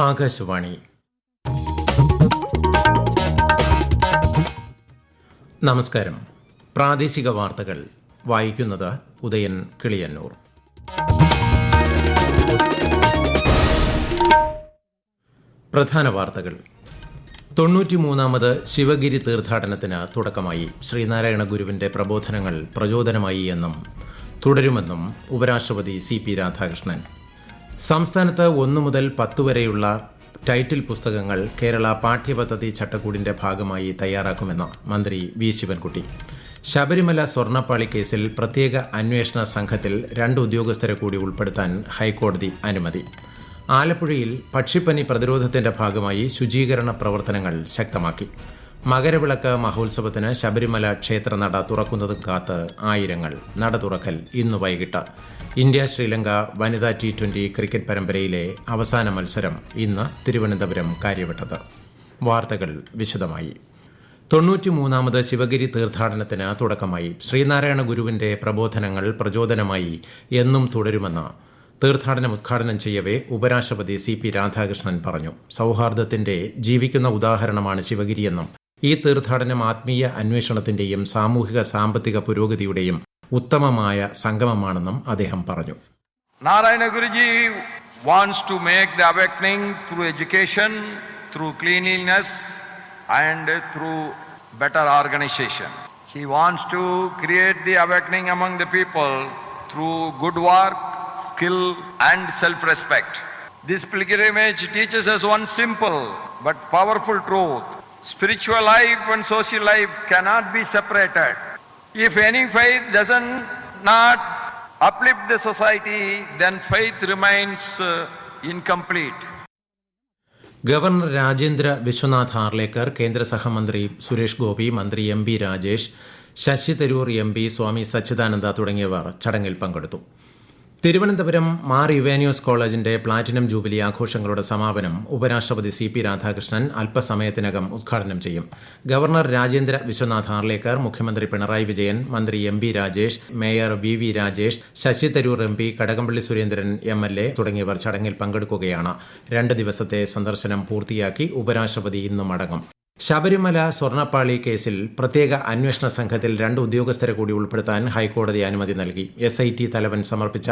ആകാശവാണി. നമസ്കാരം. പ്രാദേശിക വാർത്തകൾ വായിക്കുന്നത് ഉദയൻ കിളിയന്നൂർ. പ്രധാന വാർത്തകൾ. 93ാമത് ശിവഗിരി തീർത്ഥാടനത്തിന് തുടക്കമായി. ശ്രീനാരായണ ഗുരുവിന്റെ പ്രബോധനങ്ങൾ പ്രചോദനമായി എന്നും തുടരുമെന്നും ഉപരാഷ്ട്രപതി CP രാധാകൃഷ്ണൻ. സംസ്ഥാനത്ത് 1 മുതൽ 10 വരെയുള്ള ടൈറ്റിൽ പുസ്തകങ്ങൾ കേരള പാഠ്യപദ്ധതി ചട്ടക്കൂടിന്റെ ഭാഗമായി തയ്യാറാക്കുമെന്ന് മന്ത്രി V. ശിവൻകുട്ടി. ശബരിമല സ്വർണ്ണപ്പാളി കേസിൽ പ്രത്യേക അന്വേഷണ സംഘത്തിൽ 2 ഉദ്യോഗസ്ഥരെ കൂടി ഉൾപ്പെടുത്താൻ ഹൈക്കോടതി അനുമതി. ആലപ്പുഴയിൽ പക്ഷിപ്പനി പ്രതിരോധത്തിന്റെ ഭാഗമായി ശുചീകരണ പ്രവർത്തനങ്ങൾ ശക്തമാക്കി. മകരവിളക്ക് മഹോത്സവത്തിന് ശബരിമല ക്ഷേത്രനട തുറക്കുന്നതും കാത്ത് ആയിരങ്ങൾ. നട തുറക്കൽ ഇന്ന് വൈകിട്ട്. ഇന്ത്യ ശ്രീലങ്ക വനിതാ T20 ക്രിക്കറ്റ് പരമ്പരയിലെ അവസാന മത്സരം ഇന്ന് തിരുവനന്തപുരം കാര്യവട്ടത്ത്. വാർത്തകൾ വിശദമായി. 93ാമത് ശിവഗിരി തീർത്ഥാടനത്തിന് തുടക്കമായി. ശ്രീനാരായണ ഗുരുവിന്റെ പ്രബോധനങ്ങൾ പ്രചോദനമായി എന്നും തുടരുമെന്ന് തീർത്ഥാടനം ഉദ്ഘാടനം ചെയ്യവേ ഉപരാഷ്ട്രപതി CP രാധാകൃഷ്ണൻ പറഞ്ഞു. സൌഹാർദ്ദത്തിന്റെ ജീവിക്കുന്ന ഉദാഹരണമാണ് ശിവഗിരിയെന്നും ഈ തീർത്ഥാടനം ആത്മീയ അന്വേഷണത്തിന്റെയും സാമൂഹിക സാമ്പത്തിക പുരോഗതിയുടെയും ഉത്തമമായ സംഗമമാണെന്നും അദ്ദേഹം പറഞ്ഞു. Narayana Guruji wants to make the awakening through education, through cleanliness and through better organization. He wants to create the awakening among the people through good work, skill and self-respect. This pilgrimage teaches us one simple but powerful truth. Spiritual life and social life cannot be separated. If any faith doesn't not uplift the society, then faith remains incomplete. Governor Rajendra Vishwanath Arlekar, കേന്ദ്ര സഹമന്ത്രി സുരേഷ് ഗോപി, മന്ത്രി MB Rajesh, Shashi Tharoor MP, സ്വാമി സച്ചിദാനന്ദ തുടങ്ങിയവർ ചടങ്ങിൽ പങ്കെടുത്തു. തിരുവനന്തപുരം മാർ യുവേനിയോസ് കോളേജിന്റെ platinum jubilee ആഘോഷങ്ങളുടെ സമാപനം ഉപരാഷ്ട്രപതി CP രാധാകൃഷ്ണൻ അല്പസമയത്തിനകം ഉദ്ഘാടനം ചെയ്യും. ഗവർണർ രാജേന്ദ്ര വിശ്വനാഥ് ഹാർലേക്കർ, മുഖ്യമന്ത്രി പിണറായി വിജയൻ, മന്ത്രി MB Rajesh, mayor VV Rajesh, Shashi Tharoor MP, Kadakampally Surendran MLA തുടങ്ങിയവർ ചടങ്ങിൽ പങ്കെടുക്കുകയാണ്. 2 ദിവസത്തെ സന്ദർശനം പൂർത്തിയാക്കി ഉപരാഷ്ട്രപതി ഇന്ന് മടങ്ങും. ശബരിമല സ്വർണ്ണപ്പാളി കേസിൽ പ്രത്യേക അന്വേഷണ സംഘത്തിൽ 2 ഉദ്യോഗസ്ഥരെ കൂടി ഉൾപ്പെടുത്താൻ ഹൈക്കോടതി അനുമതി നൽകി. SIT തലവൻ സമർപ്പിച്ച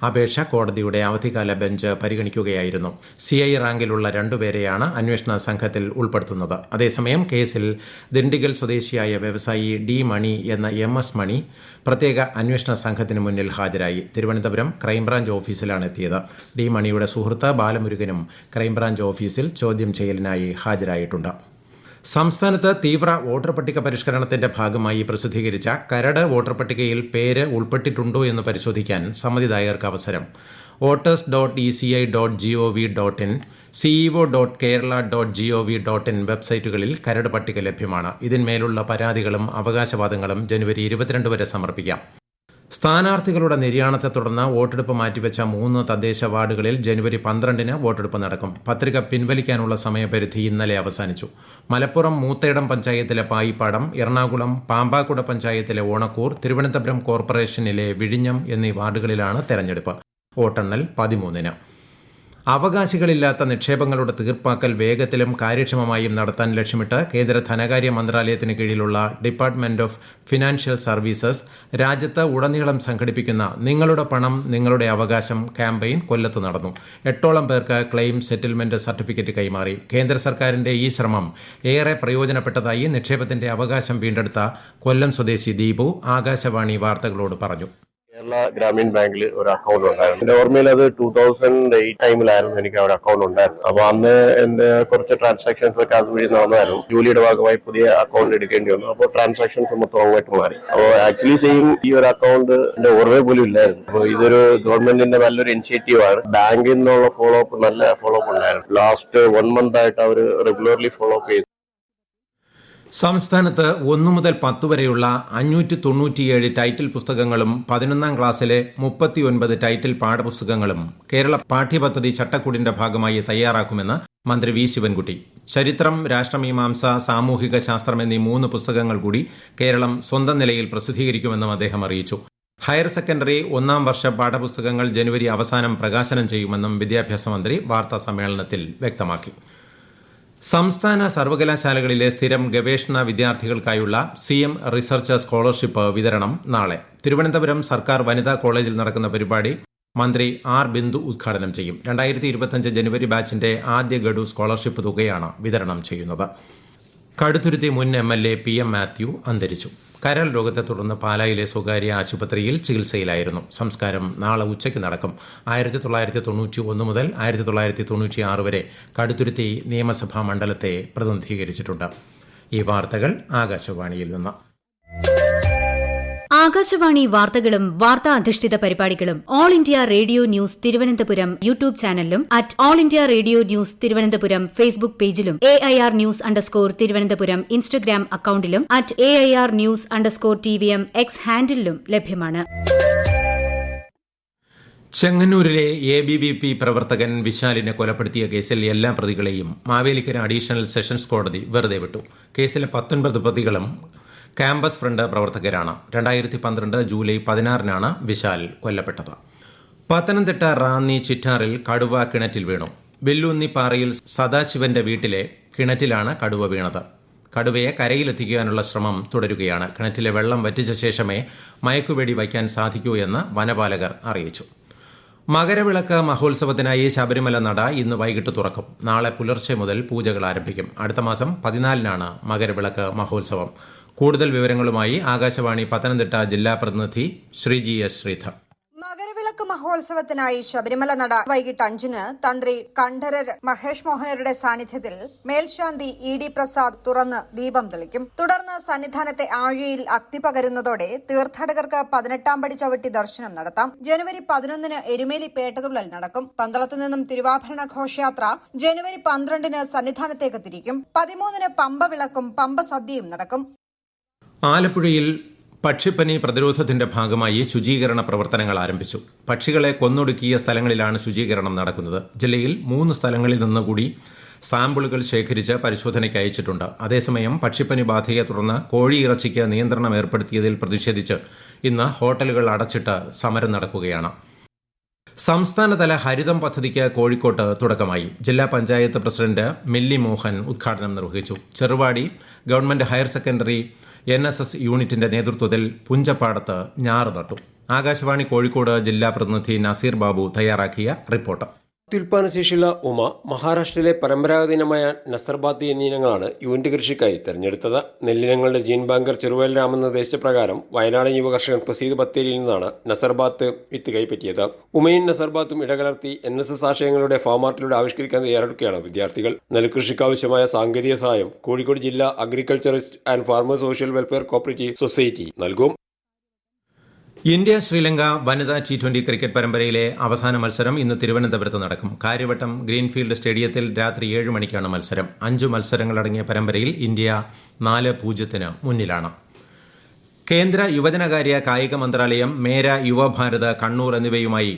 അപേക്ഷ കോടതിയുടെ അവധിക്കാല ബെഞ്ച് പരിഗണിക്കുകയായിരുന്നു. CI റാങ്കിലുള്ള 2 പേരെയാണ് അന്വേഷണ സംഘത്തിൽ ഉൾപ്പെടുത്തുന്നത്. അതേസമയം കേസിൽ ദിണ്ടിഗൽ സ്വദേശിയായ വ്യവസായി D. മണി എന്ന MS മണി പ്രത്യേക അന്വേഷണ സംഘത്തിന് മുന്നിൽ ഹാജരായി. തിരുവനന്തപുരം ക്രൈംബ്രാഞ്ച് ഓഫീസിലാണ് എത്തിയത്. D. മണിയുടെ സുഹൃത്ത് ബാലമുരുകനും ക്രൈംബ്രാഞ്ച് ഓഫീസിൽ ചോദ്യം ചെയ്യലിനായി ഹാജരായിട്ടുണ്ട്. സംസ്ഥാനത്ത് തീവ്ര വോട്ടർ പട്ടിക പരിഷ്കരണത്തിന്റെ ഭാഗമായി പ്രസിദ്ധീകരിച്ച കരട് വോട്ടർ പട്ടികയിൽ പേര് ഉൾപ്പെട്ടിട്ടുണ്ടോ എന്ന് പരിശോധിക്കാൻ സമ്മതിദായകർക്ക് അവസരം. voters.eci.gov.in, ceo.kerala.gov.in വെബ്സൈറ്റുകളിൽ കരട് പട്ടിക ലഭ്യമാണ്. ഇതിന്മേലുള്ള പരാതികളും അവകാശവാദങ്ങളും ജനുവരി 22 വരെ സമർപ്പിക്കാം. സ്ഥാനാർത്ഥികളുടെ നിര്യാണത്തെ തുടർന്ന് വോട്ടെടുപ്പ് മാറ്റിവെച്ച 3 തദ്ദേശ വാർഡുകളിൽ ജനുവരി 12-ന് വോട്ടെടുപ്പ് നടക്കും. പത്രിക പിൻവലിക്കാനുള്ള സമയപരിധി ഇന്നലെ അവസാനിച്ചു. മലപ്പുറം മൂത്തേടം പഞ്ചായത്തിലെ പായിപ്പാടം, എറണാകുളം പാമ്പാക്കുട പഞ്ചായത്തിലെ ഓണക്കൂർ, തിരുവനന്തപുരം കോർപ്പറേഷനിലെ വിഴിഞ്ഞം എന്നീ വാർഡുകളിലാണ് തെരഞ്ഞെടുപ്പ്. വോട്ടെണ്ണൽ 13-ന്. അവകാശികളില്ലാത്ത നിക്ഷേപങ്ങളുടെ തീർപ്പാക്കൽ വേഗത്തിലും കാര്യക്ഷമമായും നടത്താൻ ലക്ഷ്യമിട്ട് കേന്ദ്ര ധനകാര്യ മന്ത്രാലയത്തിന് കീഴിലുള്ള ഡിപ്പാർട്ട്മെന്റ് ഓഫ് ഫിനാൻഷ്യൽ സർവീസസ് രാജ്യത്ത് ഉടനീളം സംഘടിപ്പിക്കുന്ന നിങ്ങളുടെ പണം നിങ്ങളുടെ അവകാശം ക്യാമ്പയിൻ കൊല്ലത്ത് നടന്നു. 8ഓളം പേർക്ക് ക്ലെയിം സെറ്റിൽമെന്റ് സർട്ടിഫിക്കറ്റ് കൈമാറി. കേന്ദ്ര സർക്കാരിന്റെ ഈ ശ്രമം ഏറെ പ്രയോജനപ്പെട്ടതായി നിക്ഷേപത്തിന്റെ അവകാശം വീണ്ടെടുത്ത കൊല്ലം സ്വദേശി ദീപു ആകാശവാണി വാർത്തകളോട് പറഞ്ഞു. കേരള ഗ്രാമീൺ ബാങ്കിൽ ഒരു അക്കൗണ്ട് ഉണ്ടായിരുന്നു. എന്റെ ഓർമ്മയിൽ അത് 2008 ടൈമിലായിരുന്നു എനിക്ക് ഒരു അക്കൗണ്ട് ഉണ്ടായിരുന്നു. അപ്പൊ അന്ന് എന്റെ കുറച്ച് ട്രാൻസാക്ഷൻസ് ഒക്കെ അത് വഴി നടന്നായിരുന്നു. ജോലിയുടെ ഭാഗമായി പുതിയ അക്കൗണ്ട് എടുക്കേണ്ടി വന്നു. അപ്പോൾ ട്രാൻസാക്ഷൻസ് മൊത്തം അങ്ങോട്ട് മാറി. അപ്പോൾ ആക്ച്വലി സെയിം ഈ ഒരു അക്കൗണ്ട് എന്റെ ഓർമ്മ പോലും ഇല്ലായിരുന്നു. അപ്പോൾ ഇതൊരു ഗവൺമെന്റിന്റെ നല്ലൊരു ഇനിഷ്യേറ്റീവ് ആണ്. ബാങ്കിൽ നിന്നുള്ള ഫോളോ അപ്പ് നല്ല ഫോളോ അപ്പ് ഉണ്ടായിരുന്നു. ലാസ്റ്റ് 1 മന്ത് ആയിട്ട് അവർ റെഗുലർലി ഫോളോ അപ്പ് ചെയ്തു. സംസ്ഥാനത്ത് 1 മുതൽ 10 വരെയുള്ള 597 ടൈറ്റിൽ പുസ്തകങ്ങളും 11ാം ക്ലാസ്സിലെ 39 ടൈറ്റിൽ പാഠപുസ്തകങ്ങളും കേരള പാഠ്യപദ്ധതി ചട്ടക്കൂടിന്റെ ഭാഗമായി തയ്യാറാക്കുമെന്ന് മന്ത്രി V. ശിവൻകുട്ടി. ചരിത്രം, രാഷ്ട്രമീമാംസ, സാമൂഹിക ശാസ്ത്രം എന്നീ 3 പുസ്തകങ്ങൾ കൂടി കേരളം സ്വന്തം നിലയിൽ പ്രസിദ്ധീകരിക്കുമെന്നും അദ്ദേഹം അറിയിച്ചു. ഹയർ സെക്കൻഡറി 1-ാം വർഷ പാഠപുസ്തകങ്ങൾ ജനുവരി അവസാനം പ്രകാശനം ചെയ്യുമെന്നും വിദ്യാഭ്യാസ മന്ത്രി വാർത്താസമ്മേളനത്തിൽ വ്യക്തമാക്കി. സംസ്ഥാന സർവകലാശാലകളിലെ സ്ഥിരം ഗവേഷണ വിദ്യാർത്ഥികൾക്കായുള്ള CM റിസർച്ച് സ്കോളർഷിപ്പ് വിതരണം നാളെ. തിരുവനന്തപുരം സർക്കാർ വനിതാ കോളേജിൽ നടക്കുന്ന പരിപാടി മന്ത്രി R. ബിന്ദു ഉദ്ഘാടനം ചെയ്യും. 2025 ജനുവരി ബാച്ചിന്റെ ആദ്യ ഗഡു സ്കോളർഷിപ്പ് തുകയാണ് വിതരണം ചെയ്യുന്നത്. കടുത്തുരുത്തി മുൻ MLA PM മാത്യു അന്തരിച്ചു. കരൾ രോഗത്തെ തുടർന്ന് പാലായിലെ സ്വകാര്യ ആശുപത്രിയിൽ ചികിത്സയിലായിരുന്നു. സംസ്കാരം നാളെ ഉച്ചയ്ക്ക് നടക്കും. 1991 മുതൽ 1996 വരെ കടുത്തുരുത്തി നിയമസഭാ മണ്ഡലത്തെ പ്രതിനിധീകരിച്ചിട്ടുണ്ട്. ഈ വാർത്തകൾ ആകാശവാണിയിൽ നിന്ന്. ആകാശവാണി വാർത്തകളും വാർത്താ അധിഷ്ഠിത പരിപാടികളും all India radio news Thiruvananthapuram YouTube ചാനലിലും all India radio news Thiruvananthapuram Facebook പേജിലും AIR ന്യൂസ് _ തിരുവനന്തപുരം ഇൻസ്റ്റഗ്രാം അക്കൌണ്ടിലും @AIR ന്യൂസ് _ TVM X ഹാൻഡിലും ലഭ്യമാണ്. ചെങ്ങന്നൂരിലെ ABVP പ്രവർത്തകൻ വിശാലിനെ കൊലപ്പെടുത്തിയ കേസിൽ എല്ലാ പ്രതികളെയും മാവേലിക്കര അഡീഷണൽ സെഷൻസ് കോടതി വെറുതെ വിട്ടു. കേസിലെ 19 പ്രതികളും ക്യാമ്പസ് ഫ്രണ്ട് പ്രവർത്തകരാണ്. 2012 ജൂലൈ 16 വിശാൽ കൊല്ലപ്പെട്ടത്. പത്തനംതിട്ട റാന്നി ചിറ്റാറിൽ കടുവ കിണറ്റിൽ വീണു. വെല്ലൂന്നിപ്പാറയിൽ സദാശിവന്റെ വീട്ടിലെ കിണറ്റിലാണ് കടുവ വീണത്. കടുവയെ കരയിലെത്തിക്കാനുള്ള ശ്രമം തുടരുകയാണ്. കിണറ്റിലെ വെള്ളം വറ്റിച്ച ശേഷമേ മയക്കുവെടി വയ്ക്കാൻ സാധിക്കൂ എന്ന് വനപാലകർ അറിയിച്ചു. മകരവിളക്ക് മഹോത്സവത്തിനായി ശബരിമല നട ഇന്ന് വൈകിട്ട് തുറക്കും. നാളെ പുലർച്ചെ മുതൽ പൂജകൾ ആരംഭിക്കും. അടുത്ത മാസം 14 മകരവിളക്ക് മഹോത്സവം. കൂടുതൽ വിവരങ്ങളുമായി ആകാശവാണി പത്തനംതിട്ട ജില്ലാ പ്രതിനിധി ശ്രീജി S. ശ്രീധർ. മകരവിളക്ക് മഹോത്സവത്തിനായി ശബരിമല നട വൈകിട്ട് 5 തന്ത്രി കണ്ഠരർ മഹേഷ് മോഹനരുടെ സാന്നിധ്യത്തിൽ മേൽശാന്തി ED പ്രസാദ് തുറന്ന് ദീപം തെളിക്കും. തുടർന്ന് സന്നിധാനത്തെ ആഴിയിൽ അഗ്നി പകരുന്നതോടെ തീർത്ഥാടകർക്ക് 18ാം പടി ചവിട്ടി ദർശനം നടത്താം. ജനുവരി 11 എരുമേലി പേട്ടതുള്ളൽ നടക്കും. പന്തളത്തു നിന്നും തിരുവാഭരണ ഘോഷയാത്ര ജനുവരി 12 സന്നിധാനത്തേക്ക് തിരിക്കും. 13 പമ്പ വിളക്കും പമ്പ സദ്യയും നടക്കും. ആലപ്പുഴയിൽ പക്ഷിപ്പനി പ്രതിരോധത്തിന്റെ ഭാഗമായി ശുചീകരണ പ്രവർത്തനങ്ങൾ ആരംഭിച്ചു. പക്ഷികളെ കൊന്നൊടുക്കിയ സ്ഥലങ്ങളിലാണ് ശുചീകരണം നടക്കുന്നത്. ജില്ലയിൽ 3 സ്ഥലങ്ങളിൽ നിന്നുകൂടി സാമ്പിളുകൾ ശേഖരിച്ച് പരിശോധനയ്ക്ക് അയച്ചിട്ടുണ്ട്. അതേസമയം പക്ഷിപ്പനി ബാധയെ തുടർന്ന് കോഴിയിറച്ചിക്ക് നിയന്ത്രണം ഏർപ്പെടുത്തിയതിൽ പ്രതിഷേധിച്ച് ഇന്ന് ഹോട്ടലുകൾ അടച്ചിട്ട് സമരം നടക്കുകയാണ്. സംസ്ഥാനതല ഹരിതം പദ്ധതിക്ക് കോഴിക്കോട്ട് തുടക്കമായി. ജില്ലാ പഞ്ചായത്ത് പ്രസിഡന്റ് മില്ലി മോഹൻ ഉദ്ഘാടനം നിർവഹിച്ചു. Cheruvadi government higher secondary NSS യൂണിറ്റിന്റെ നേതൃത്വത്തിൽ പുഞ്ചപ്പാടത്ത് ഞാറ് നട്ടു. ആകാശവാണി കോഴിക്കോട് ജില്ലാ പ്രതിനിധി നസീർ ബാബു തയ്യാറാക്കിയ റിപ്പോർട്ട്. അത്യുൽപാദനശേഷിയുള്ള ഉമ, മഹാരാഷ്ട്രയിലെ പരമ്പരാഗത ഇനമായ നസർബാത്തി എന്നീ ഇനങ്ങളാണ് യൂണിറ്റ് കൃഷിക്കായി തെരഞ്ഞെടുത്തത്. നെല്ലിനങ്ങളുടെ ജീൻ ബാങ്കർ ചെറുവയൽ രാമൻ നിർദ്ദേശപ്രകാരം വയനാടൻ യുവകർഷകൻ പ്രസീദ് ബത്തേരിയിൽ നിന്നാണ് നസർബാത്ത് വിത്ത് കൈപ്പറ്റിയത്. ഉമയും നസർബാത്തും ഇടകലർത്തി NSS ആശയങ്ങളുടെ ഫോമാറ്റിലൂടെ ആവിഷ്കരിക്കാൻ തയ്യാറെടുക്കുകയാണ് വിദ്യാർത്ഥികൾ. നെൽകൃഷിക്കാവശ്യമായ സാങ്കേതിക സഹായം കോഴിക്കോട് ജില്ലാ agriculturist and farmers social welfare cooperative society നൽകും. ഇന്ത്യ ശ്രീലങ്ക വനിതാ T20 ക്രിക്കറ്റ് പരമ്പരയിലെ അവസാന മത്സരം ഇന്ന് തിരുവനന്തപുരത്ത് നടക്കും. കാര്യവട്ടം ഗ്രീൻഫീൽഡ് സ്റ്റേഡിയത്തിൽ രാത്രി 7 മണിക്കാണ് മത്സരം. 5 മത്സരങ്ങളടങ്ങിയ പരമ്പരയിൽ ഇന്ത്യ 4-0 മുന്നിലാണ്. കേന്ദ്ര യുവജനകാര്യ കായിക മന്ത്രാലയം, മേര യുവഭാരത് കണ്ണൂർ എന്നിവയുമായി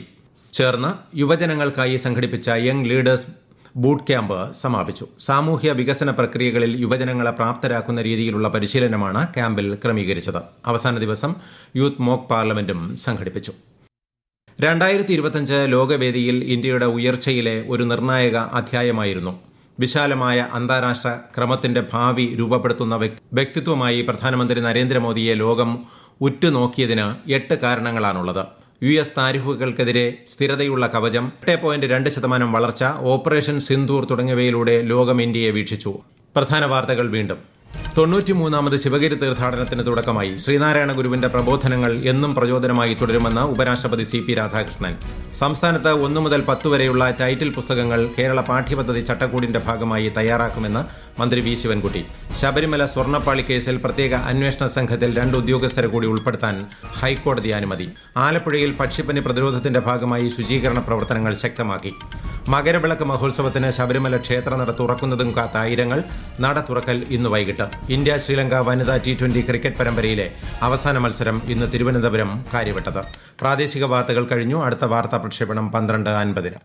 ചേർന്ന് യുവജനങ്ങൾക്കായി സംഘടിപ്പിച്ച യങ് ലീഡേഴ്സ് ബൂട്ട് ക്യാമ്പ് സമാപിച്ചു. സാമൂഹ്യ വികസന പ്രക്രിയകളിൽ യുവജനങ്ങളെ പ്രാപ്തരാക്കുന്ന രീതിയിലുള്ള പരിശീലനമാണ് ക്യാമ്പിൽ ക്രമീകരിച്ചത്. അവസാന ദിവസം യൂത്ത് മോക്ക് പാർലമെന്റും സംഘടിപ്പിച്ചു. 2025 ലോകവേദിയിൽ ഇന്ത്യയുടെ ഉയർച്ചയിലെ ഒരു നിർണായക അധ്യായമായിരുന്നു. വിശാലമായ അന്താരാഷ്ട്ര ക്രമത്തിന്റെ ഭാവി രൂപപ്പെടുത്തുന്ന വ്യക്തിത്വമായി പ്രധാനമന്ത്രി നരേന്ദ്രമോദിയെ ലോകം ഉറ്റുനോക്കിയതിന് 8 കാരണങ്ങളാണുള്ളത്. US താരിഫുകൾക്കെതിരെ സ്ഥിരതയുള്ള കവചം, 8.2% വളർച്ച, ഓപ്പറേഷൻ സിന്ദൂർ തുടങ്ങിയവയിലൂടെ ലോകം ഇന്ത്യയെ വീക്ഷിച്ചു. പ്രധാന വാർത്തകൾ വീണ്ടും. 93ാമത് ശിവഗിരി തീർത്ഥാടനത്തിന് തുടക്കമായി. ശ്രീനാരായണ ഗുരുവിന്റെ പ്രബോധനങ്ങൾ എന്നും പ്രചോദനമായി തുടരുമെന്ന് ഉപരാഷ്ട്രപതി CP രാധാകൃഷ്ണൻ. സംസ്ഥാനത്ത് 1 മുതൽ 10 വരെയുള്ള ടൈറ്റിൽ പുസ്തകങ്ങൾ കേരള പാഠ്യപദ്ധതി ചട്ടക്കൂടിന്റെ ഭാഗമായി തയ്യാറാക്കുമെന്ന് മന്ത്രി V. ശിവൻകുട്ടി. ശബരിമല സ്വർണ്ണപ്പാളി കേസിൽ പ്രത്യേക അന്വേഷണ സംഘത്തിൽ 2 ഉദ്യോഗസ്ഥരെ കൂടി ഉൾപ്പെടുത്താൻ ഹൈക്കോടതി അനുമതി. ആലപ്പുഴയിൽ പക്ഷിപ്പനി പ്രതിരോധത്തിന്റെ ഭാഗമായി ശുചീകരണ പ്രവർത്തനങ്ങൾ ശക്തമാക്കി. മകരവിളക്ക് മഹോത്സവത്തിന് ശബരിമല ക്ഷേത്രനട തുറക്കുന്നതും കാത്ത ആയിരങ്ങൾ. നട തുറക്കൽ ഇന്ന് വൈകിട്ട്. ഇന്ത്യ ശ്രീലങ്ക വനിതാ T20 ക്രിക്കറ്റ് പരമ്പരയിലെ അവസാന മത്സരം ഇന്ന് തിരുവനന്തപുരം കാര്യവട്ടത്ത്. പ്രാദേശിക വാർത്തകൾ കഴിഞ്ഞു. അടുത്ത വാർത്താ പ്രക്ഷേപണം 12:50.